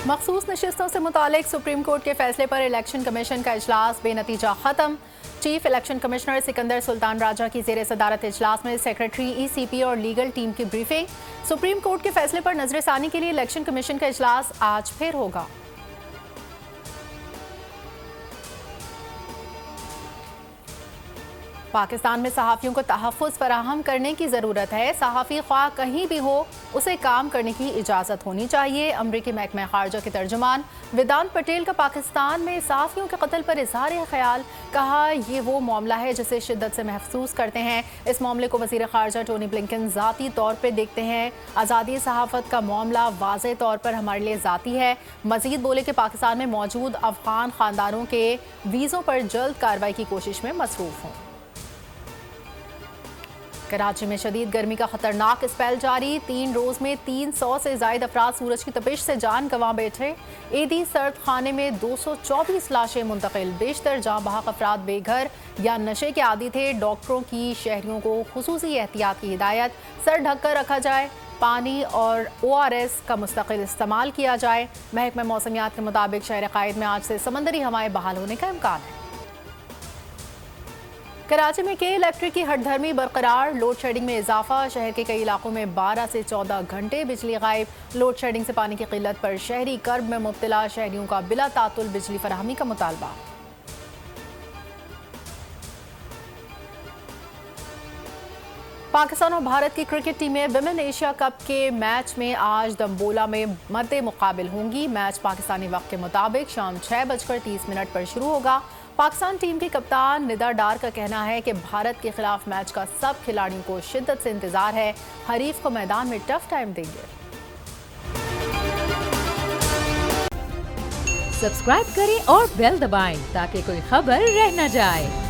मखसूस नशिस्तों से मुतालिक सुप्रीम कोर्ट के फैसले पर इलेक्शन कमीशन का इजलास बेनतीजा खत्म। Chief election commissioner Sikandar Sultan Raja की जेर सदारत इजलास में सेक्रेटरी ECP और लीगल टीम की ब्रीफिंग। सुप्रीम कोर्ट के फैसले पर नजरसानी के लिए इलेक्शन कमीशन का इजलास आज फिर होगा। पाकिस्तान में सहाफ़ियों को तहफ़्फ़ुज़ फराहम करने की ज़रूरत है। सहाफ़ी ख्वाह कहीं भी हो, उसे काम करने की इजाज़त होनी चाहिए। अमरीकी महकमा ख़ारजा के तर्जुमान वेदांत पटेल का पाकिस्तान में सहाफ़ियों के कत्ल पर इज़हार ख़याल। कहा, ये वो मामला है जिसे शिद्दत से महसूस करते हैं। इस मामले को वज़ीर ख़ारजा टोनी ब्लिंकन ज़ाती तौर पर देखते हैं। आज़ादी सहाफ़त का मामला वाज़ेह तौर पर हमारे लिए ज़ाती है। मज़ीद बोले कि पाकिस्तान में मौजूद अफ़गान ख़ानदानों के वीज़ों पर जल्द कार्रवाई की कोशिश में मसरूफ़ हों। कराची में शदीद गर्मी का खतरनाक स्पेल जारी। 3 रोज में 300 से ज्यादा अफराद सूरज की तपिश से जान गंवा बैठे। ईदी सर्द खाने में 224 लाशें मुंतकिल। बेशतर जाँ बहक अफराद बेघर या नशे के आदी थे। डॉक्टरों की शहरियों को खुसूसी एहतियात की हिदायत। सर ढक कर रखा जाए। पानी और ORS का मुस्तकिल इस्तेमाल किया जाए। महकमा मौसमियात के मुताबिक शहर कायद में आज से समंदरी हवाएं बहाल होने का इम्कान है। कराची में के इलेक्ट्रिक की हटधर्मी बरकरार। लोड शेडिंग में इजाफा। शहर के कई इलाकों में 12 से 14 घंटे बिजली गायब। लोड शेडिंग से पानी की किल्लत पर शहरी कर्ब में मुब्तला। शहरियों का बिला तातुल बिजली फराहमी का मुतालबा। पाकिस्तान और भारत की क्रिकेट टीमें विमेन एशिया कप के मैच में आज दम्बोला में मद्दे मुकाबिल होंगी। मैच पाकिस्तानी वक्त के मुताबिक शाम 6:30 पर शुरू होगा। पाकिस्तान टीम के कप्तान निदा डार का कहना है कि भारत के खिलाफ मैच का सब खिलाड़ियों को शिद्दत से इंतजार है। हरीफ को मैदान में टफ टाइम देंगे। सब्सक्राइब करें और बेल दबाएं ताकि कोई खबर रह न जाए।